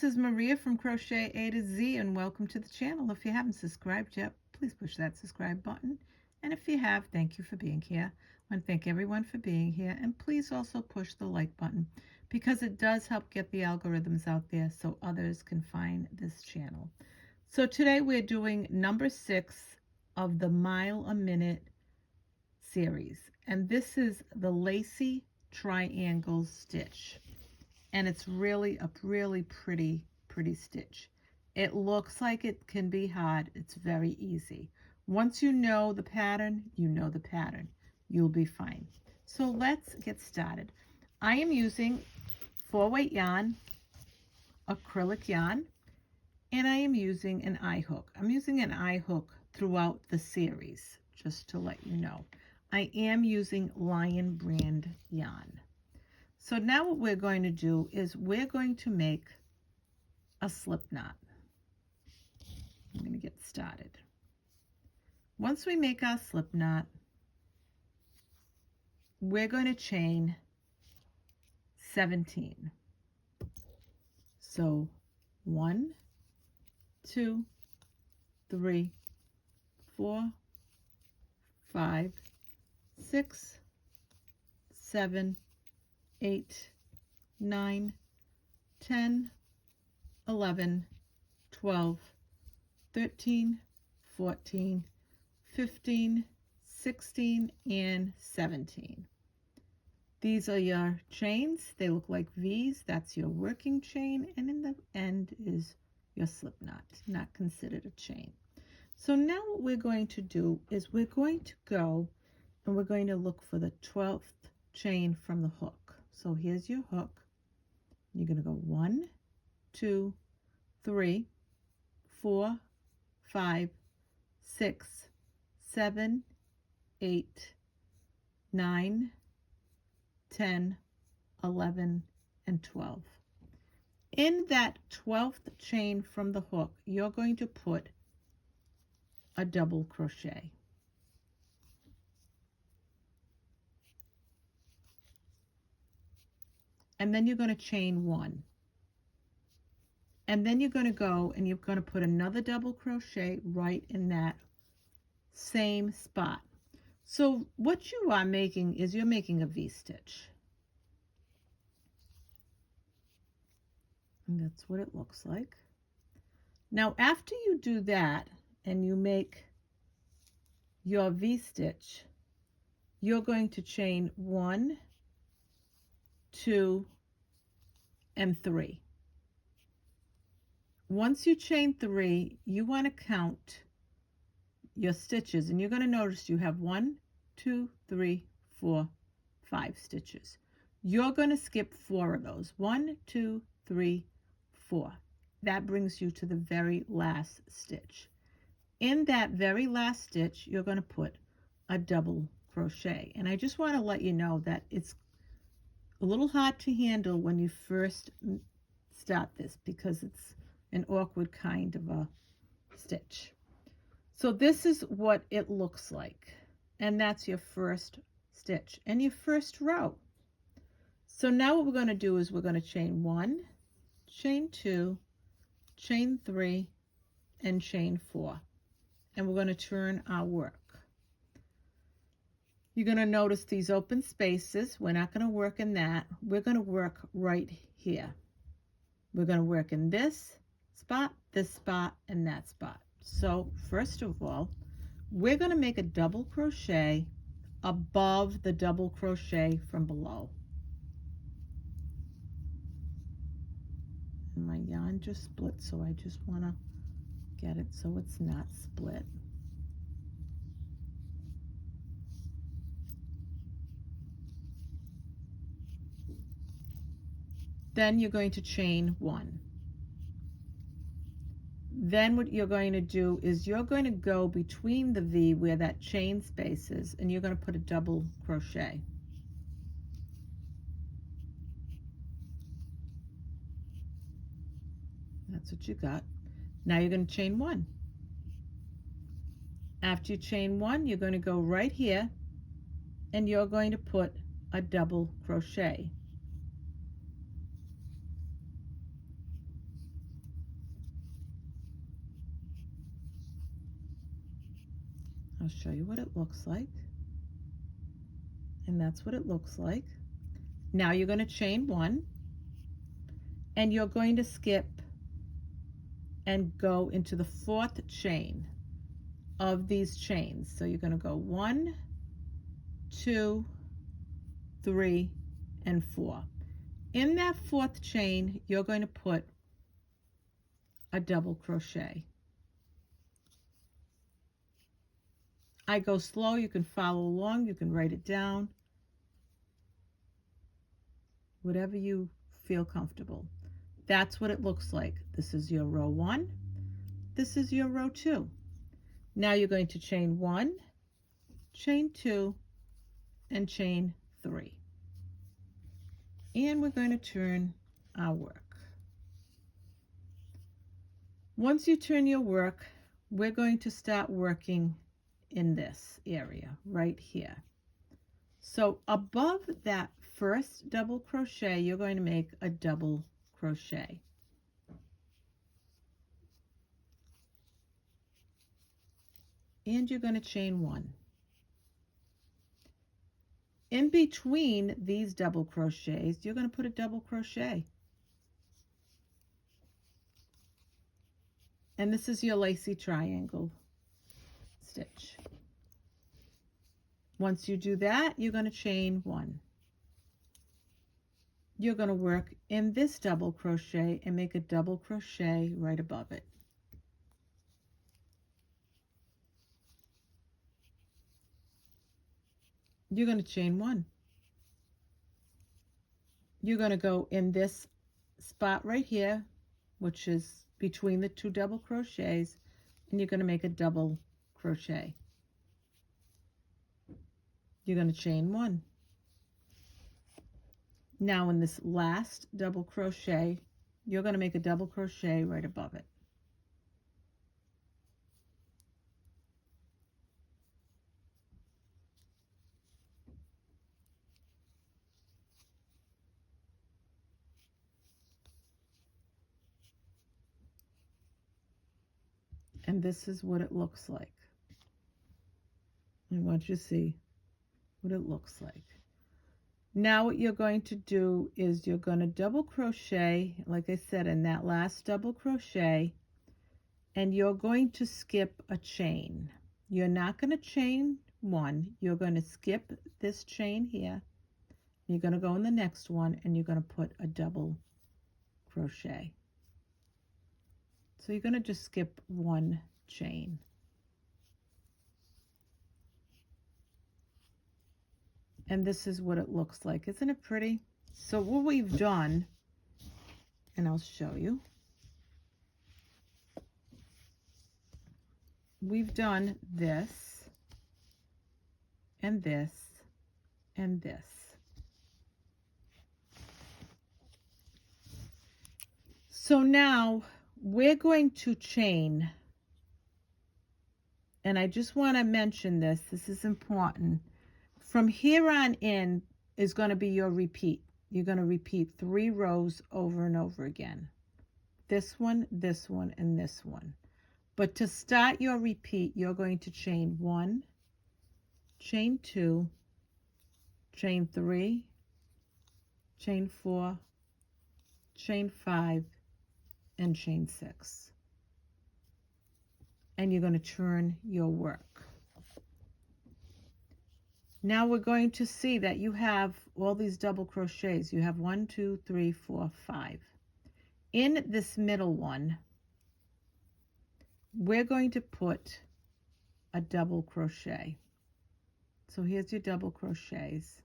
This is Maria from Crochet A to Z, and welcome to the channel. If you haven't subscribed yet, please push that subscribe button. And if you have, thank you for being here. I want to thank everyone for being here, and please also push the like button because it does help get the algorithms out there so others can find this channel. So today we're doing number 6 of the Mile a Minute series, and this is the Lacy triangle stitch. And it's really a really pretty stitch. It looks like it can be hard. It's very easy. Once you know the pattern, you know the pattern. You'll be fine. So let's get started. I am using 4-weight yarn, acrylic yarn, and I am using an eye hook. I'm using an eye hook throughout the series, just to let you know. I am using Lion brand yarn. So now what we're going to do is we're going to make a slip knot. I'm going to get started. Once we make our slip knot, we're going to chain 17. So 1, 2, 3, 4, 5, 6, 7, 8, 9, 10, 11, 12, 13, 14, 15, 16, and 17. These are your chains. They look like V's. That's your working chain, and in the end is your slip knot, not considered a chain. So now what we're going to do is we're going to go and we're going to look for the 12th chain from the hook. So here's your hook. You're going to go 1, 2, 3, 4, 5, 6, 7, 8, 9, 10, 11, and 12. In that 12th chain from the hook, you're going to put a double crochet. And then you're going to chain 1. And then you're going to go and you're going to put another double crochet right in that same spot. So what you are making is you're making a V-stitch. And that's what it looks like. Now after you do that and you make your V-stitch, you're going to chain 1, 2, and 3. Once you chain 3, you want to count your stitches, and you're going to notice you have 1, 2, 3, 4, 5 stitches. You're going to skip 4 of those. 1, 2, 3, 4. That brings you to the very last stitch. In that very last stitch, you're going to put a double crochet. And I just want to let you know that it's a little hard to handle when you first start this because it's an awkward kind of a stitch. So this is what it looks like, and that's your first stitch and your first row. So now what we're going to do is we're going to chain 1, chain 2, chain 3, and chain 4, and we're going to turn our work. You're going to notice these open spaces. We're not going to work in that. We're going to work right here. We're going to work in this spot, and that spot. So first of all, we're going to make a double crochet above the double crochet from below. And my yarn just split, so I just want to get it so it's not split. Then you're going to chain 1. Then what you're going to do is you're going to go between the V where that chain space is, and you're going to put a double crochet. That's what you got. Now you're going to chain 1. After you chain 1, you're going to go right here and you're going to put a double crochet. I'll show you what it looks like. And that's what it looks like. Now you're going to chain 1, and you're going to skip and go into the 4th chain of these chains. So you're going to go 1, 2, 3, and 4. In that 4th chain, you're going to put a double crochet. I go slow. You can follow along. You can write it down. Whatever you feel comfortable. That's what it looks like. This is your row 1. This is your row 2. Now you're going to chain 1, chain 2, and chain 3. And we're going to turn our work. Once you turn your work, we're going to start working in this area right here. So above that first double crochet, you're going to make a double crochet. And you're going to chain 1. In between these double crochets, you're going to put a double crochet. And this is your Lacy triangle stitch. Once you do that, you're going to chain 1. You're going to work in this double crochet and make a double crochet right above it. You're going to chain 1. You're going to go in this spot right here, which is between the 2 double crochets, and you're going to make a double crochet. You're going to chain 1. Now in this last double crochet, you're going to make a double crochet right above it. And this is what it looks like. I want you to see what it looks like. Now what you're going to do is you're going to double crochet, like I said, in that last double crochet, and you're going to skip a chain. You're not going to chain 1. You're going to skip this chain here. You're going to go in the next one, and you're going to put a double crochet. So you're going to just skip 1 chain. And this is what it looks like. Isn't it pretty? So what we've done, and I'll show you. We've done this, and this, and this. So now we're going to chain, and I just want to mention this. This is important. From here on in is going to be your repeat. You're going to repeat 3 rows over and over again. This one, and this one. But to start your repeat, you're going to chain 1, chain 2, chain 3, chain 4, chain 5, and chain 6. And you're going to turn your work. Now we're going to see that you have all these double crochets. You have 1, 2, 3, 4, 5. In this middle one, we're going to put a double crochet. So here's your double crochets.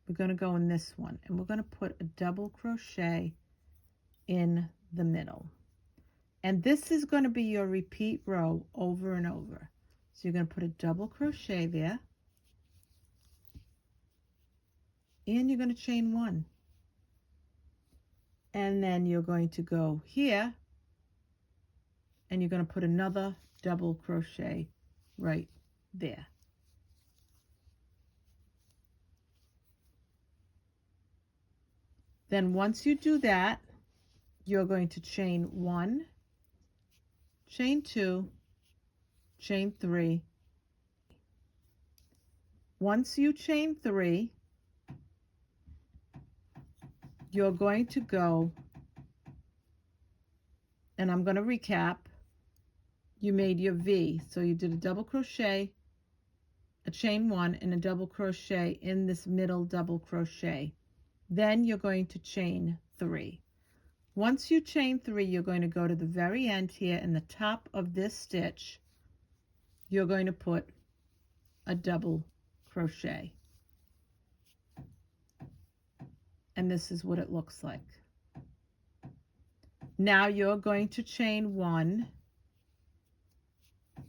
We're going to go in this one, and we're going to put a double crochet in the middle. And this is going to be your repeat row over and over. So you're going to put a double crochet there. And you're going to chain 1. And then you're going to go here, and you're going to put another double crochet right there. Then once you do that, you're going to chain 1, chain 2, chain 3, Once you chain 3, you're going to go, and I'm going to recap. You made your V, so you did a double crochet, a chain 1, and a double crochet in this middle double crochet. Then you're going to chain 3. Once you chain 3, you're going to go to the very end here in the top of this stitch. You're going to put a double crochet. And this is what it looks like. Now you're going to chain 1,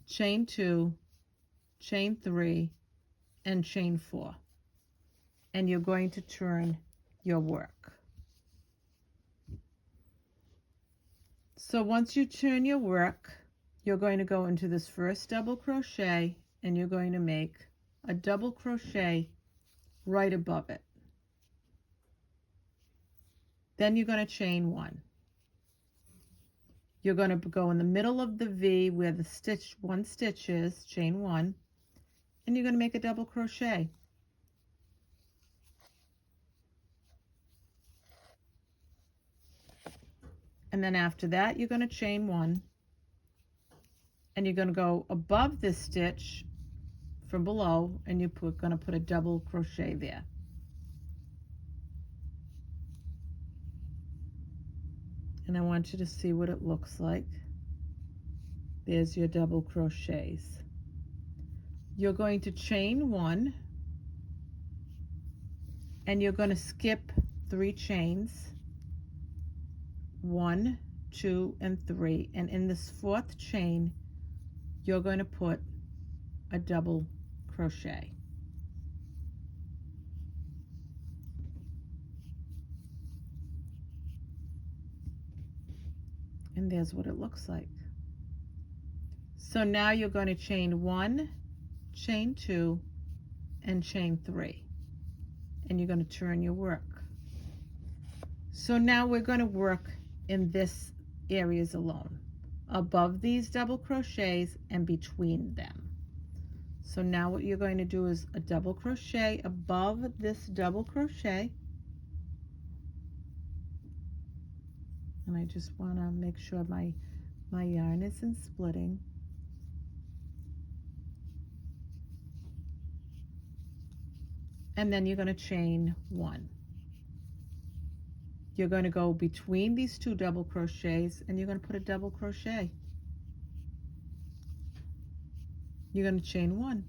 chain 2, chain 3, and chain 4. And you're going to turn your work. So once you turn your work, you're going to go into this first double crochet, and you're going to make a double crochet right above it. Then you're going to chain 1. You're going to go in the middle of the V where the one stitch is, chain 1, and you're going to make a double crochet. And then after that, you're going to chain 1, and you're going to go above this stitch from below, and you're going to put a double crochet there. And I want you to see what it looks like. There's your double crochets. You're going to chain 1, and you're going to skip 3 chains, 1, 2, and 3, and in this 4th chain you're going to put a double crochet. And there's what it looks like. So now you're going to chain 1, chain 2, and chain 3, and you're going to turn your work. So now we're going to work in this areas alone, above these double crochets and between them. So now what you're going to do is a double crochet above this double crochet, and I just want to make sure my yarn isn't splitting. And then you're going to chain 1. You're going to go between these 2 double crochets, and you're going to put a double crochet. You're going to chain 1.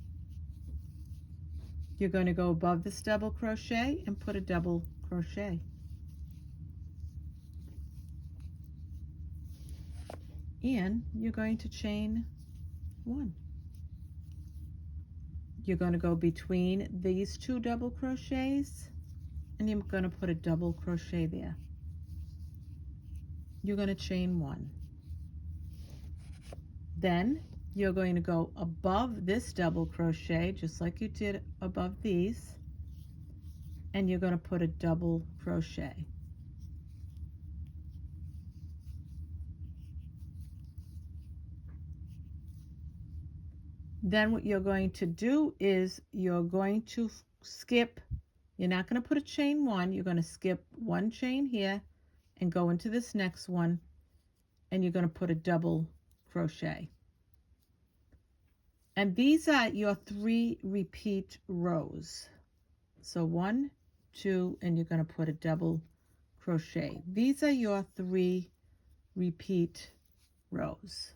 You're going to go above this double crochet and put a double crochet. And you're going to chain 1. You're going to go between these 2 double crochets, and you're going to put a double crochet there. You're going to chain 1. Then you're going to go above this double crochet just like you did above these, and you're going to put a double crochet. Then what you're going to do is you're going to skip. You're not going to put a chain 1. You're going to skip 1 chain here and go into this next one, and you're going to put a double crochet. And these are your 3 repeat rows. So 1, 2, and you're going to put a double crochet. These are your 3 repeat rows.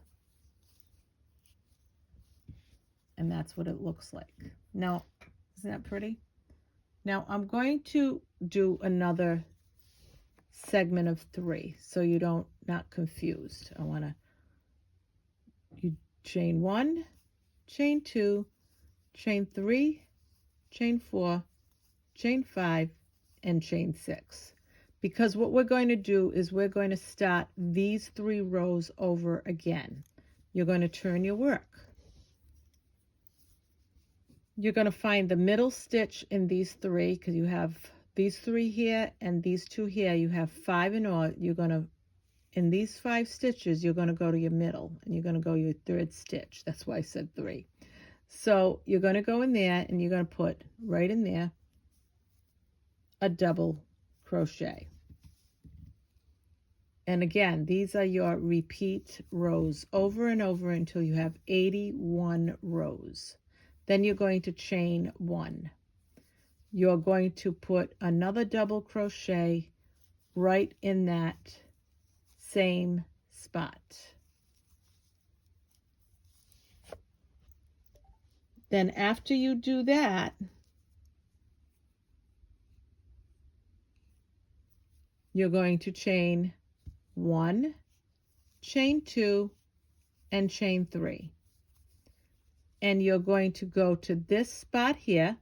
And that's what it looks like. Now, isn't that pretty? Now I'm going to do another segment of 3 so you don't not confused. I want to, you chain 1, chain 2, chain 3, chain 4, chain 5, and chain 6. Because what we're going to do is we're going to start these 3 rows over again. You're going to turn your work. You're going to find the middle stitch in these 3, because you have these 3 here and these 2 here. You have 5 in all. You're going to, in these 5 stitches, you're going to go to your middle, and you're going to go your 3rd stitch. That's why I said 3. So you're going to go in there and you're going to put right in there a double crochet. And again, these are your repeat rows over and over until you have 81 rows. Then you're going to chain 1. You're going to put another double crochet right in that same spot. Then after you do that, you're going to chain 1, chain 2, and chain 3. And you're going to go to this spot here,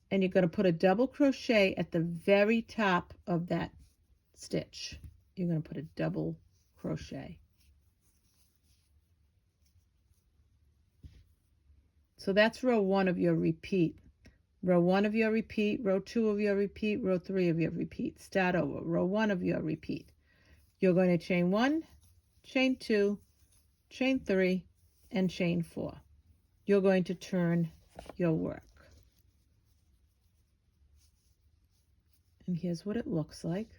and you're going to put a double crochet at the very top of that stitch. You're going to put a double crochet. So that's row 1 of your repeat. Row 1 of your repeat, row 2 of your repeat, row 3 of your repeat. Start over. Row 1 of your repeat. You're going to chain 1, chain 2, chain 3, and chain 4. You're going to turn your work. And here's what it looks like.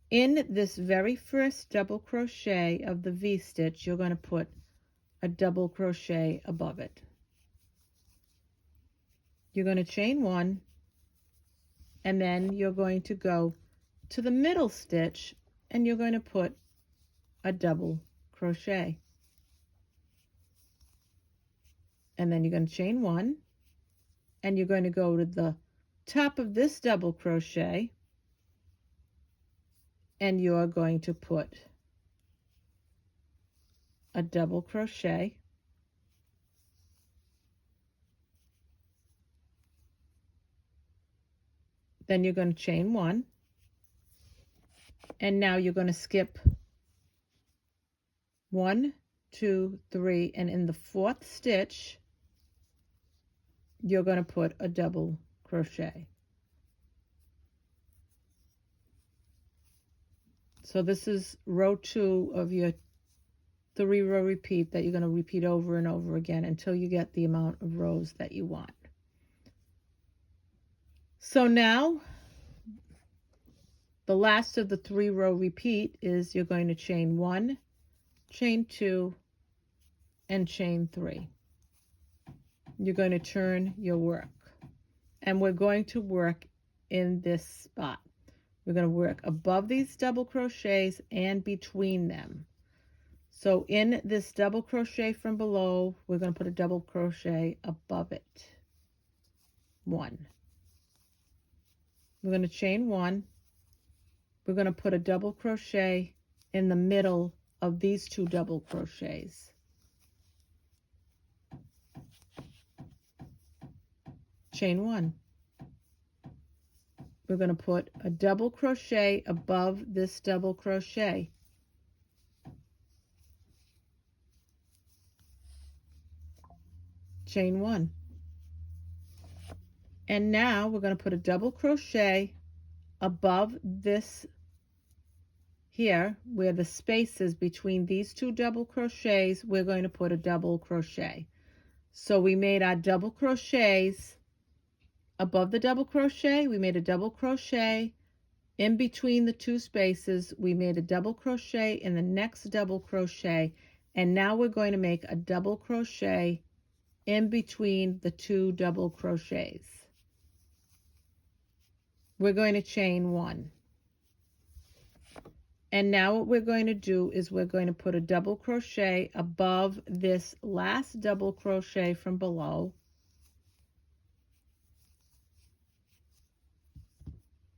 In this very first double crochet of the V-stitch, you're going to put a double crochet above it. You're going to chain 1, and then you're going to go to the middle stitch, and you're going to put a double crochet. And then you're going to chain 1, and you're going to go to the top of this double crochet, and you're going to put a double crochet. Then you're going to chain 1, and now you're going to skip 1, 2, 3, and in the 4th stitch, you're going to put a double crochet. So this is row 2 of your 3-row repeat that you're going to repeat over and over again until you get the amount of rows that you want. So now the last of the 3-row repeat is you're going to chain 1, chain 2, and chain 3. You're going to turn your work, and we're going to work in this spot. We're going to work above these double crochets and between them. So in this double crochet from below, we're going to put a double crochet above it. 1. We're going to chain 1. We're going to put a double crochet in the middle of these 2 double crochets. Chain 1. We're going to put a double crochet above this double crochet. Chain 1. And now we're going to put a double crochet above this here, where the space is between these 2 double crochets. We're going to put a double crochet. So we made our double crochets above the double crochet. We made a double crochet in between the 2 spaces. We made a double crochet in the next double crochet, and now we're going to make a double crochet in between the 2 double crochets. We're going to chain 1. And now what we're going to do is we're going to put a double crochet above this last double crochet from below.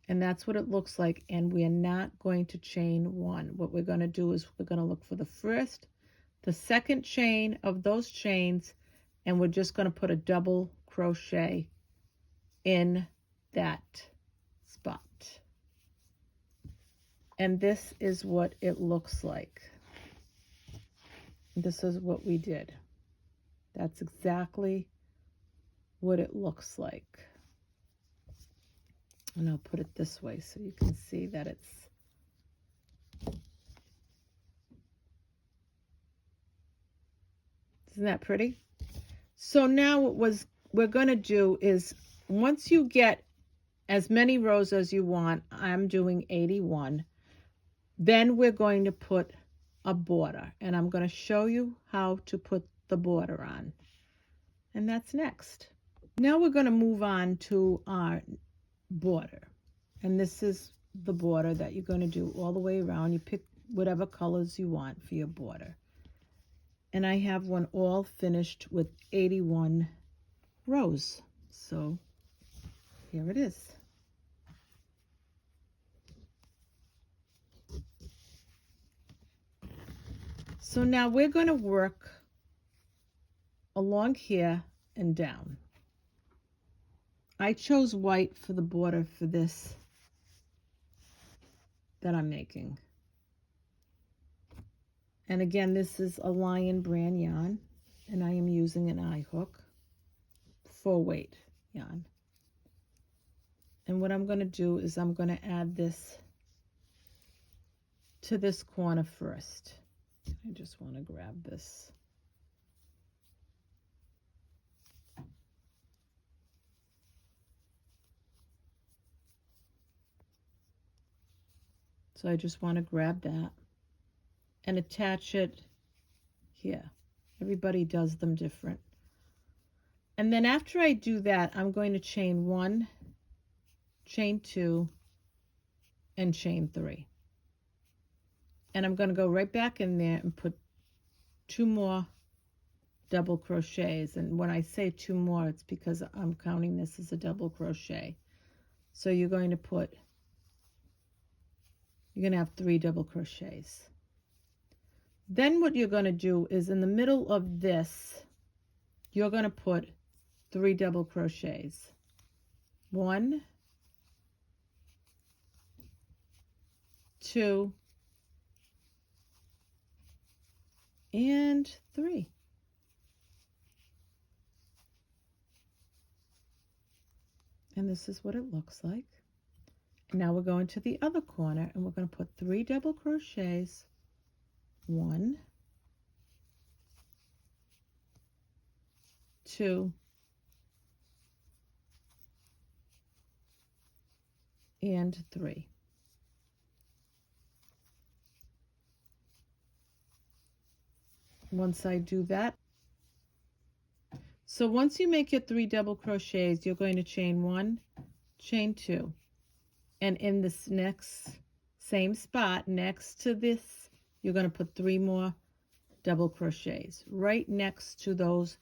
And that's what it looks like, and we are not going to chain 1. What we're going to do is we're going to look for the first, the second chain of those chains, and we're just going to put a double crochet in that spot. And this is what it looks like. This is what we did. That's exactly what it looks like. And I'll put it this way so you can see that it's isn't that pretty? So now we're going to do is, once you get as many rows as you want, I'm doing 81, then we're going to put a border, and I'm going to show you how to put the border on, and that's next. Now we're going to move on to our border, and this is the border that you're going to do all the way around. You pick whatever colors you want for your border, and I have one all finished with 81 rows, so here it is. So now we're going to work along here and down. I chose white for the border for this that I'm making. And again, this is a Lion brand yarn, and I am using an eye hook, 4-weight yarn. And what I'm going to do is I'm going to add this to this corner first. I just want to grab this. So I just want to grab that and attach it here. Everybody does them different. And then after I do that, I'm going to chain 1, chain 2, and chain 3. And I'm going to go right back in there and put 2 more double crochets. And when I say 2 more, it's because I'm counting this as a double crochet. So you're going to have 3 double crochets. Then what you're going to do is in the middle of this, you're going to put 3 double crochets. 1, 2, and 3. And this is what it looks like. And now we're going to the other corner, and we're going to put 3 double crochets. 1, 2, and 3. Once I do that, so once you make your 3 double crochets, you're going to chain 1, chain 2, and in this next same spot next to this, you're going to put 3 more double crochets right next to those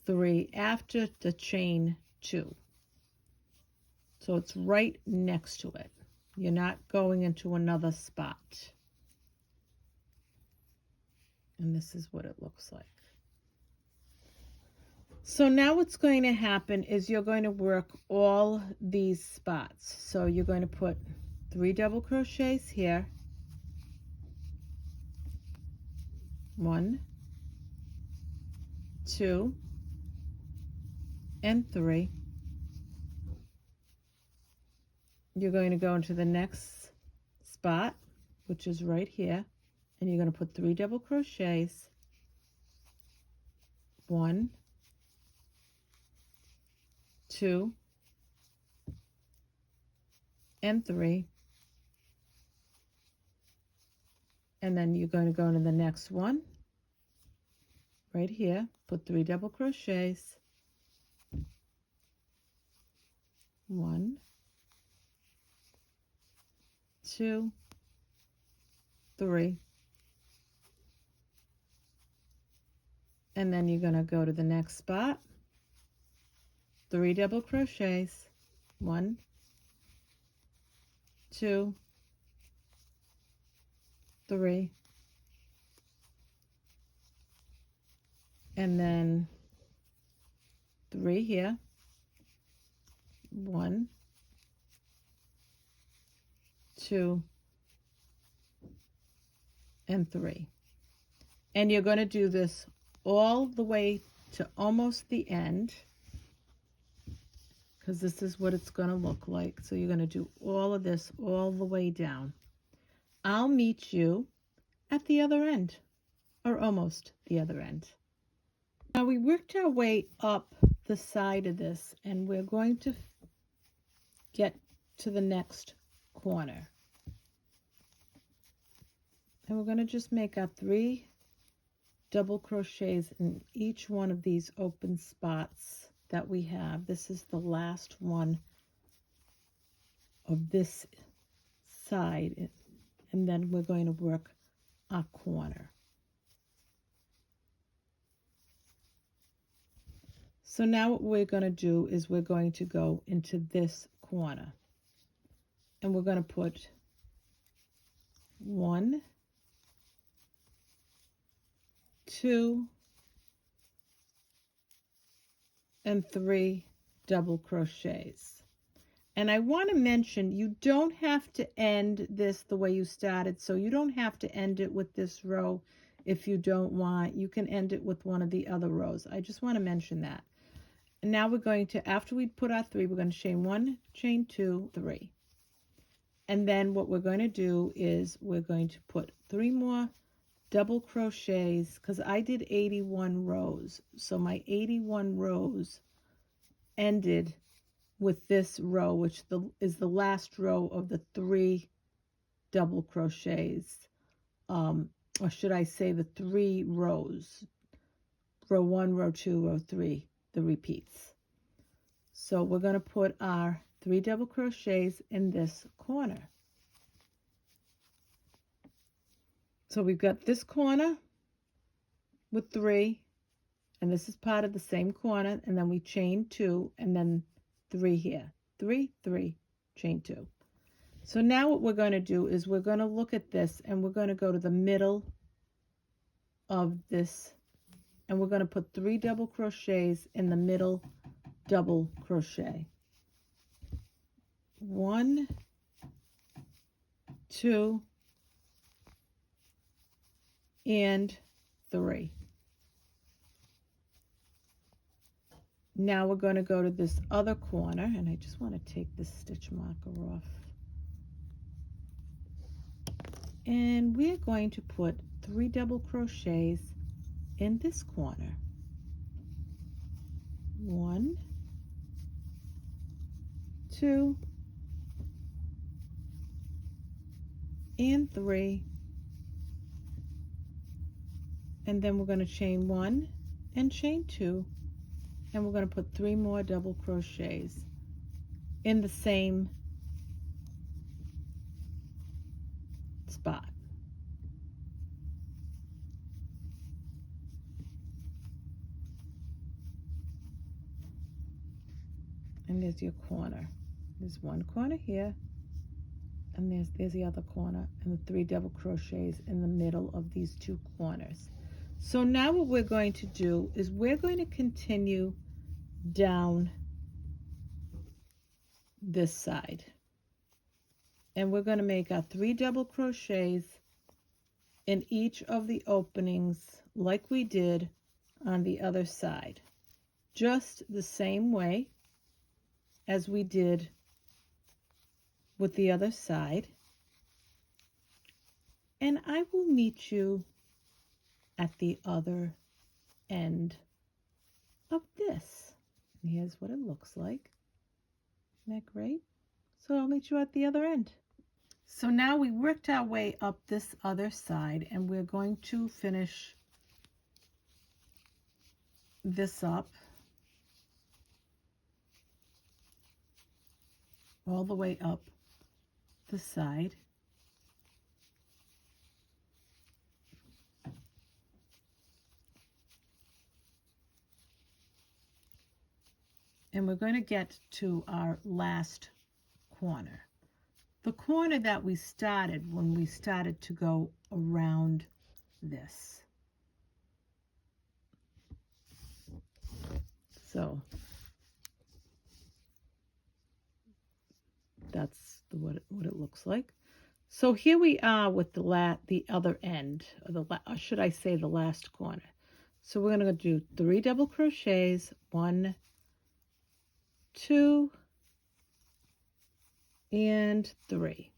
3 after the chain 2. So it's right next to it. You're not going into another spot. And this is what it looks like. So now what's going to happen is you're going to work all these spots. So you're going to put 3 double crochets here. 1, 2, and 3. You're going to go into the next spot, which is right here, and you're going to put 3 double crochets. 1, 2, and 3. And then you're going to go into the next one, right here, put 3 double crochets. 1, 2, 3. And then you're going to go to the next spot, 3 double crochets. 1, 2, 3. And then 3 here. 1, 2, and 3. And you're going to do this all the way to almost the end, because this is what it's going to look like. So you're going to do all of this all the way down. I'll meet you at the other end, or almost the other end. Now we worked our way up the side of this, and we're going to get to the next corner. And we're going to just make our 3 double crochets in each one of these open spots that we have. This is the last one of this side, and then we're going to work our corner. So now what we're going to do is we're going to go into this corner, and we're going to put 1, 2, and 3 double crochets. And I want to mention, you don't have to end this the way you started, so you don't have to end it with this row if you don't want. You can end it with one of the other rows. I just want to mention that. And now we're going to, after we put our 3, we're going to chain 1, chain 2, 3. And then what we're going to do is we're going to put 3 more double crochets, because I did 81 rows. So my 81 rows ended with this row, which is the last row of the 3 double crochets, or should I say the 3 rows, row 1, row 2, row 3, the repeats. So we're going to put our 3 double crochets in this corner. So we've got this corner with 3, and this is part of the same corner, and then we chain 2, and then 3 here. 3, 3, chain 2. So now what we're going to do is we're going to look at this, and we're going to go to the middle of this, and we're going to put 3 double crochets in the middle double crochet. 1, 2, and 3. Now we're going to go to this other corner, and I just want to take this stitch marker off. And we're going to put 3 double crochets in this corner. 1, 2, and 3. And then we're going to chain 1 and chain 2, and we're going to put 3 more double crochets in the same spot. And there's your corner. There's one corner here, and there's the other corner, and the 3 double crochets in the middle of these 2 corners. So now what we're going to do is we're going to continue down this side, and we're going to make our 3 double crochets in each of the openings like we did on the other side, just the same way as we did with the other side. And I will meet you at the other end of this. And here's what it looks like. Isn't that great? So I'll meet you at the other end. So now we worked our way up this other side, and we're going to finish this up all the way up the side. And we're going to get to our last corner. The corner that we started when we started to go around this. So that's what it looks like. So here we are with the other end, or should I say the last corner. So we're going to do 3 double crochets, 1, 2, and 3.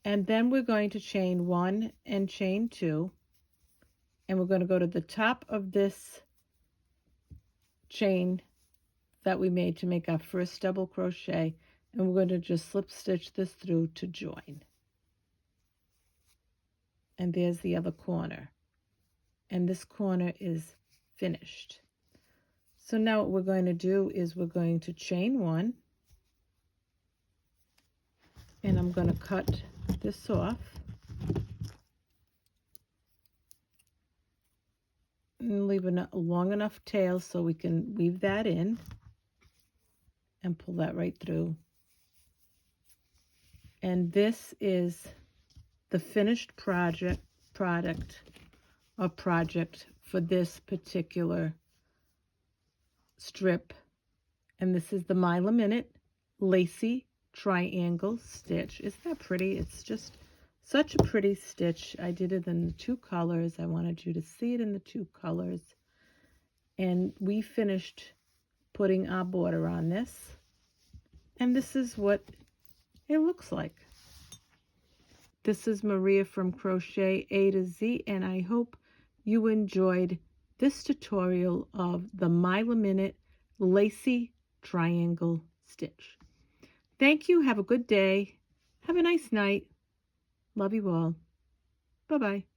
And then we're going to chain 1 and chain 2, and we're going to go to the top of this chain that we made to make our first double crochet, and we're going to just slip stitch this through to join. And there's the other corner, and this corner is finished. So now what we're going to do is we're going to chain one, and I'm going to cut this off and leave a long enough tail so we can weave that in and pull that right through. And this is the finished project for this particular strip. And this is the Mile a Minute Lacy triangle stitch. Isn't that pretty? It's just such a pretty stitch. I did it in the two colors. I wanted you to see it in the two colors. And we finished putting our border on this. And this is what it looks like. This is Maria from Crochet A to Z, and I hope you enjoyed this tutorial of the Mile a Minute Lacy triangle stitch. Thank you. Have a good day. Have a nice night. Love you all. Bye-bye.